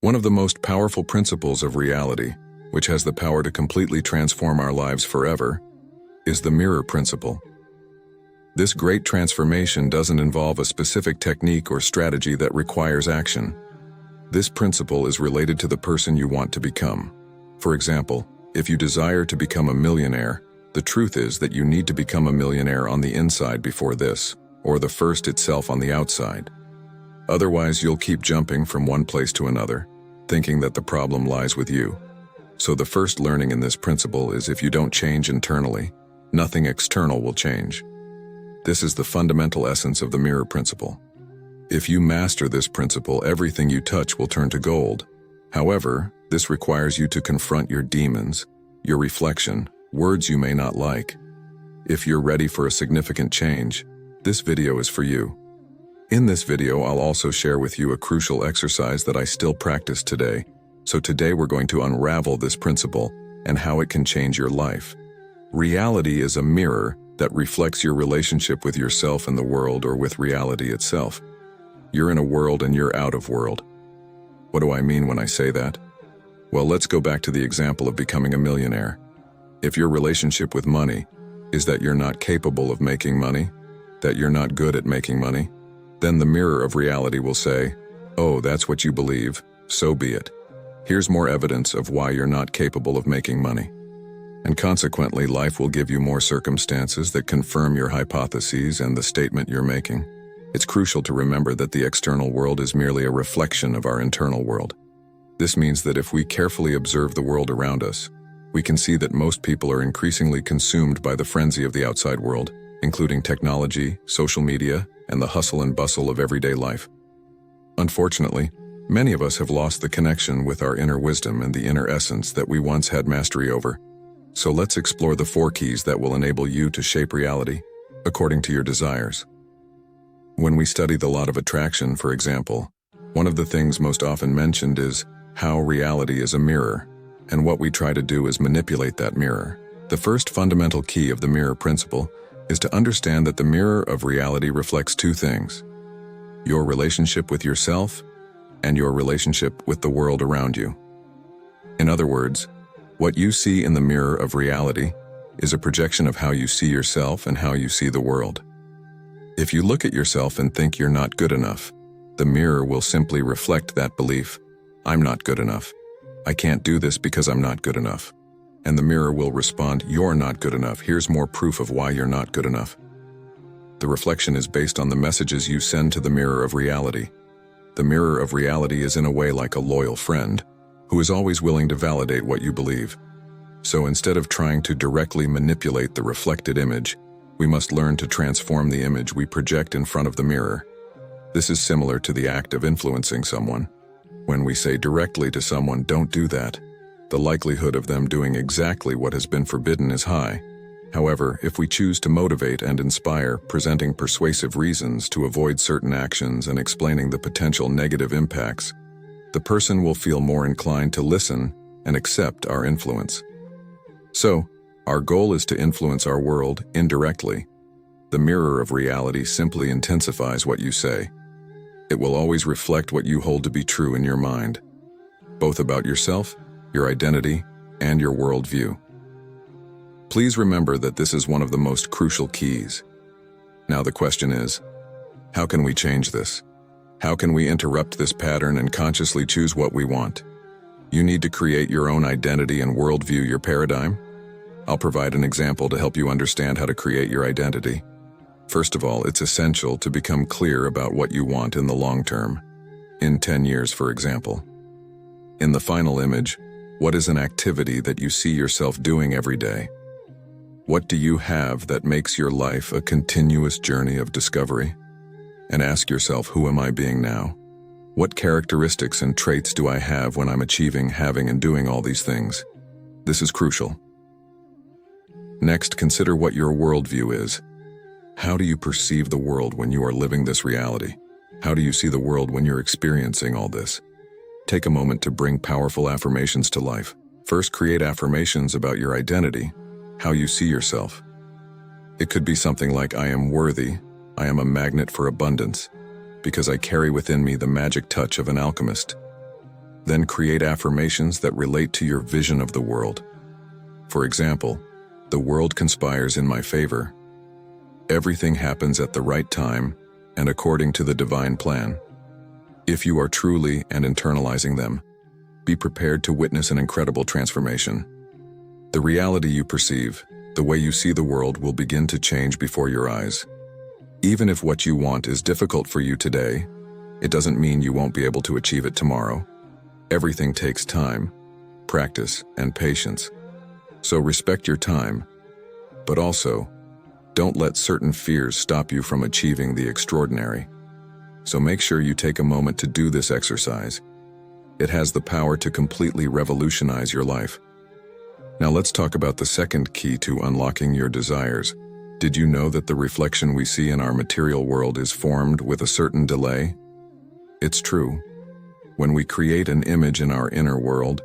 One of the most powerful principles of reality, which has the power to completely transform our lives forever, is the mirror principle. This great transformation doesn't involve a specific technique or strategy that requires action. This principle is related to the person you want to become. For example, if you desire to become a millionaire, the truth is that you need to become a millionaire on the inside before this, or the first itself on the outside. Otherwise, you'll keep jumping from one place to another, thinking that the problem lies with you. So the first learning in this principle is if you don't change internally, nothing external will change. This is the fundamental essence of the mirror principle. If you master this principle, everything you touch will turn to gold. However, this requires you to confront your demons, your reflection, words you may not like. If you're ready for a significant change, this video is for you. In this video, I'll also share with you a crucial exercise that I still practice today. So today we're going to unravel this principle and how it can change your life. Reality is a mirror that reflects your relationship with yourself and the world, or with reality itself. You're in a world and you're out of world. What do I mean when I say that? Well, let's go back to the example of becoming a millionaire. If your relationship with money is that you're not capable of making money, that you're not good at making money, then the mirror of reality will say, "Oh, that's what you believe, so be it. Here's more evidence of why you're not capable of making money." And consequently, life will give you more circumstances that confirm your hypotheses and the statement you're making. It's crucial to remember that the external world is merely a reflection of our internal world. This means that if we carefully observe the world around us, we can see that most people are increasingly consumed by the frenzy of the outside world, including technology, social media, and the hustle and bustle of everyday life. Unfortunately, many of us have lost the connection with our inner wisdom and the inner essence that we once had mastery over. So let's explore the 4 keys that will enable you to shape reality according to your desires. When we study the law of attraction, for example, one of the things most often mentioned is how reality is a mirror, and what we try to do is manipulate that mirror. The first fundamental key of the mirror principle is to understand that the mirror of reality reflects 2 things: your relationship with yourself and your relationship with the world around you. In other words, what you see in the mirror of reality is a projection of how you see yourself and how you see the world. If you look at yourself and think you're not good enough, the mirror will simply reflect that belief. "I'm not good enough. I can't do this because I'm not good enough." And the mirror will respond, "You're not good enough. Here's more proof of why you're not good enough." The reflection is based on the messages you send to the mirror of reality. The mirror of reality is in a way like a loyal friend who is always willing to validate what you believe. So instead of trying to directly manipulate the reflected image, we must learn to transform the image we project in front of the mirror. This is similar to the act of influencing someone. When we say directly to someone, "Don't do that," the likelihood of them doing exactly what has been forbidden is high. However, if we choose to motivate and inspire, presenting persuasive reasons to avoid certain actions and explaining the potential negative impacts, the person will feel more inclined to listen and accept our influence. So, our goal is to influence our world indirectly. The mirror of reality simply intensifies what you say. It will always reflect what you hold to be true in your mind, both about yourself, your identity, and your worldview. Please remember that this is one of the most crucial keys. Now the question is, how can we change this? How can we interrupt this pattern and consciously choose what we want? You need to create your own identity and worldview, your paradigm. I'll provide an example to help you understand how to create your identity. First of all, it's essential to become clear about what you want in the long term. In 10 years, for example. In the final image, what is an activity that you see yourself doing every day? What do you have that makes your life a continuous journey of discovery? And ask yourself, who am I being now? What characteristics and traits do I have when I'm achieving, having, and doing all these things? This is crucial. Next, consider what your worldview is. How do you perceive the world when you are living this reality? How do you see the world when you're experiencing all this? Take a moment to bring powerful affirmations to life. First, create affirmations about your identity, how you see yourself. It could be something like, "I am worthy, I am a magnet for abundance, because I carry within me the magic touch of an alchemist." Then create affirmations that relate to your vision of the world. For example, the world conspires in my favor. Everything happens at the right time and according to the divine plan. If you are truly and internalizing them, be prepared to witness an incredible transformation. The reality you perceive, the way you see the world, will begin to change before your eyes. Even if what you want is difficult for you today, it doesn't mean you won't be able to achieve it tomorrow. Everything takes time, practice, and patience. So respect your time, but also, don't let certain fears stop you from achieving the extraordinary. So make sure you take a moment to do this exercise. It has the power to completely revolutionize your life. Now let's talk about the second key to unlocking your desires. Did you know that the reflection we see in our material world is formed with a certain delay? It's true. When we create an image in our inner world,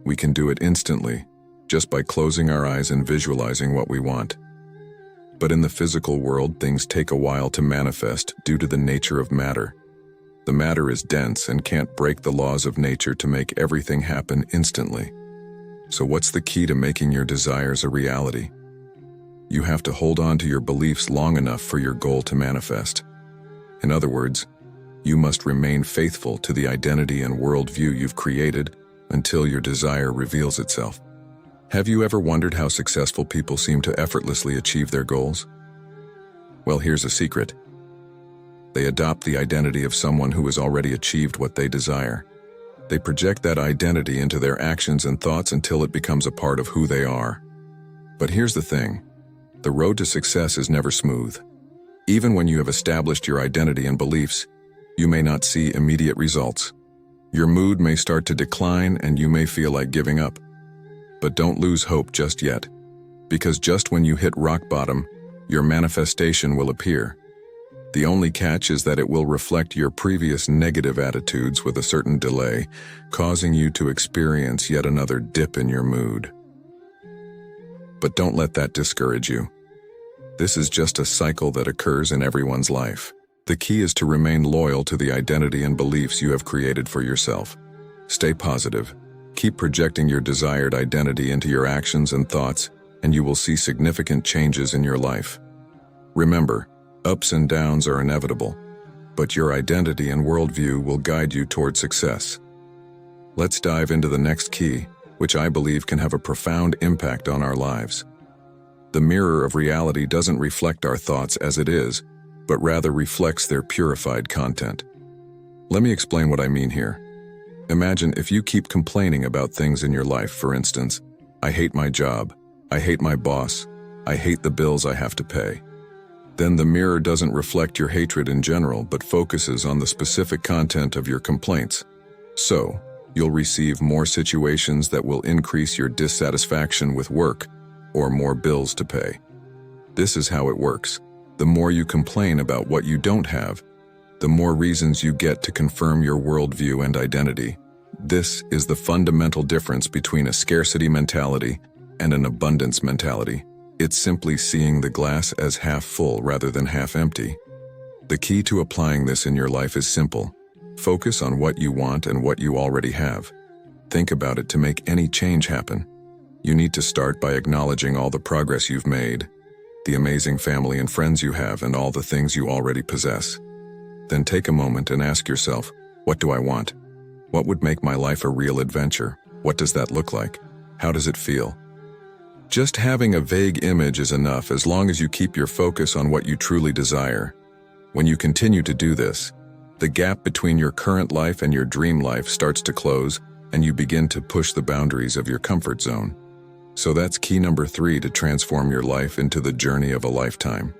we can do it instantly, just by closing our eyes and visualizing what we want. But in the physical world, things take a while to manifest due to the nature of matter. The matter is dense and can't break the laws of nature to make everything happen instantly. So what's the key to making your desires a reality? You have to hold on to your beliefs long enough for your goal to manifest. In other words, you must remain faithful to the identity and worldview you've created until your desire reveals itself. Have you ever wondered how successful people seem to effortlessly achieve their goals? Well, here's a secret. They adopt the identity of someone who has already achieved what they desire. They project that identity into their actions and thoughts until it becomes a part of who they are. But here's the thing. The road to success is never smooth. Even when you have established your identity and beliefs, you may not see immediate results. Your mood may start to decline and you may feel like giving up. But don't lose hope just yet, because just when you hit rock bottom, your manifestation will appear. The only catch is that it will reflect your previous negative attitudes with a certain delay, causing you to experience yet another dip in your mood. But don't let that discourage you. This is just a cycle that occurs in everyone's life. The key is to remain loyal to the identity and beliefs you have created for yourself. Stay positive. Keep projecting your desired identity into your actions and thoughts, and you will see significant changes in your life. Remember, ups and downs are inevitable, but your identity and worldview will guide you toward success. Let's dive into the next key, which I believe can have a profound impact on our lives. The mirror of reality doesn't reflect our thoughts as it is, but rather reflects their purified content. Let me explain what I mean here. Imagine if you keep complaining about things in your life. For instance, I hate my job, I hate my boss, I hate the bills I have to pay. Then the mirror doesn't reflect your hatred in general, but focuses on the specific content of your complaints. So, you'll receive more situations that will increase your dissatisfaction with work, or more bills to pay. This is how it works. The more you complain about what you don't have, the more reasons you get to confirm your worldview and identity. This is the fundamental difference between a scarcity mentality and an abundance mentality. It's simply seeing the glass as half full rather than half empty. The key to applying this in your life is simple. Focus on what you want and what you already have. Think about it to make any change happen. You need to start by acknowledging all the progress you've made, the amazing family and friends you have, and all the things you already possess. Then take a moment and ask yourself, what do I want? What would make my life a real adventure? What does that look like? How does it feel? Just having a vague image is enough as long as you keep your focus on what you truly desire. When you continue to do this, the gap between your current life and your dream life starts to close, and you begin to push the boundaries of your comfort zone. So that's key number 3 to transform your life into the journey of a lifetime.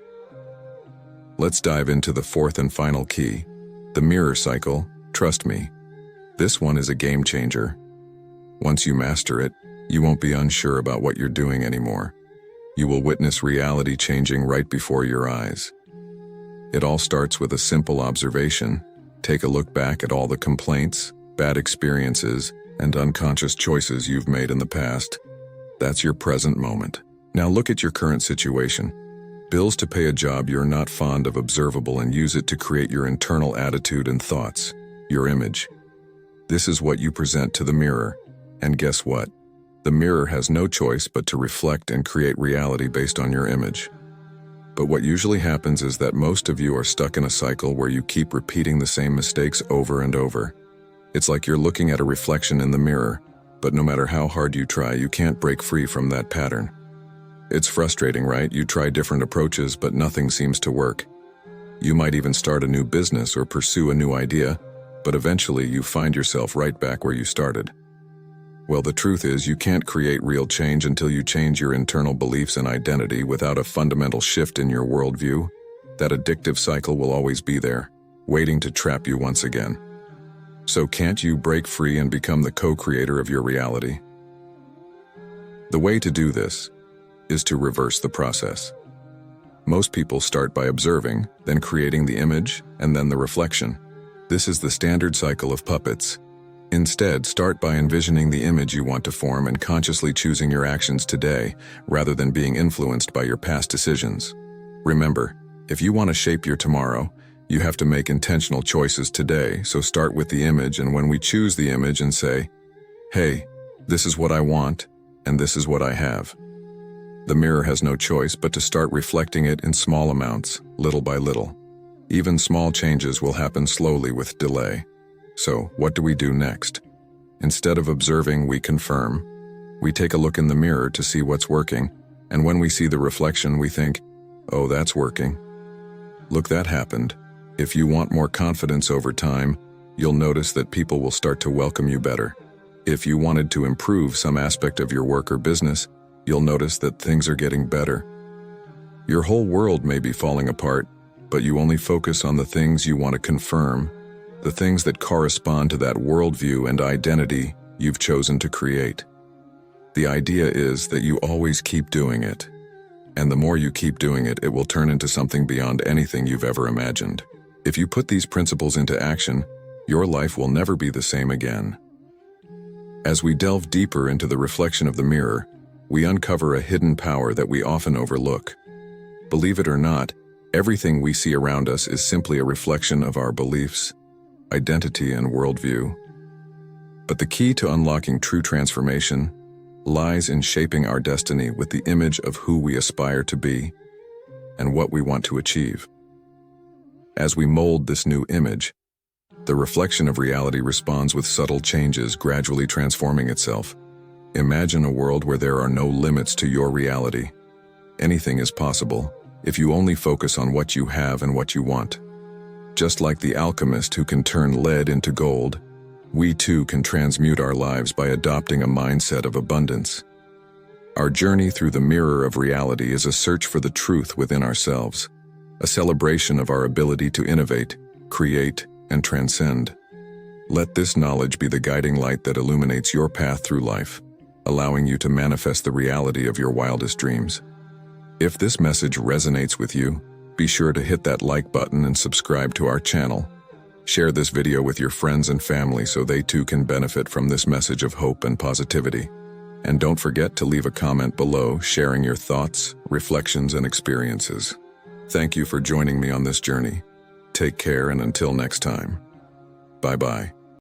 Let's dive into the fourth and final key, the mirror cycle. Trust me, this one is a game changer. Once you master it, you won't be unsure about what you're doing anymore. You will witness reality changing right before your eyes. It all starts with a simple observation. Take a look back at all the complaints, bad experiences, and unconscious choices you've made in the past. That's your present moment. Now look at your current situation. Bills to pay, a job you're not fond of, observable, and use it to create your internal attitude and thoughts, your image. This is what you present to the mirror. And guess what? The mirror has no choice but to reflect and create reality based on your image. But what usually happens is that most of you are stuck in a cycle where you keep repeating the same mistakes over and over. It's like you're looking at a reflection in the mirror, but no matter how hard you try, you can't break free from that pattern. It's frustrating, right? You try different approaches, but nothing seems to work. You might even start a new business or pursue a new idea, but eventually you find yourself right back where you started. Well, the truth is, you can't create real change until you change your internal beliefs and identity. Without a fundamental shift in your worldview, that addictive cycle will always be there, waiting to trap you once again. So can't you break free and become the co-creator of your reality? The way to do this is to reverse the process. Most people start by observing, then creating the image, and then the reflection. This is the standard cycle of puppets. Instead, start by envisioning the image you want to form and consciously choosing your actions today, rather than being influenced by your past decisions. Remember, if you want to shape your tomorrow, you have to make intentional choices today, so start with the image, and when we choose the image and say, "Hey, this is what I want, and this is what I have," the mirror has no choice but to start reflecting it in small amounts, little by little. Even small changes will happen slowly with delay. So, what do we do next? Instead of observing, we confirm. We take a look in the mirror to see what's working, and when we see the reflection, we think, "Oh, that's working. Look, that happened." If you want more confidence over time, you'll notice that people will start to welcome you better. If you wanted to improve some aspect of your work or business, you'll notice that things are getting better. Your whole world may be falling apart, but you only focus on the things you want to confirm, the things that correspond to that worldview and identity you've chosen to create. The idea is that you always keep doing it, and the more you keep doing it, it will turn into something beyond anything you've ever imagined. If you put these principles into action, your life will never be the same again. As we delve deeper into the reflection of the mirror, we uncover a hidden power that we often overlook. Believe it or not, everything we see around us is simply a reflection of our beliefs, identity, and worldview. But the key to unlocking true transformation lies in shaping our destiny with the image of who we aspire to be and what we want to achieve. As we mold this new image, the reflection of reality responds with subtle changes, gradually transforming itself. Imagine a world where there are no limits to your reality. Anything is possible if you only focus on what you have and what you want. Just like the alchemist who can turn lead into gold, we too can transmute our lives by adopting a mindset of abundance. Our journey through the mirror of reality is a search for the truth within ourselves, a celebration of our ability to innovate, create, and transcend. Let this knowledge be the guiding light that illuminates your path through life, allowing you to manifest the reality of your wildest dreams. If this message resonates with you, be sure to hit that like button and subscribe to our channel. Share this video with your friends and family so they too can benefit from this message of hope and positivity. And don't forget to leave a comment below, sharing your thoughts, reflections, and experiences. Thank you for joining me on this journey. Take care, and until next time. Bye-bye.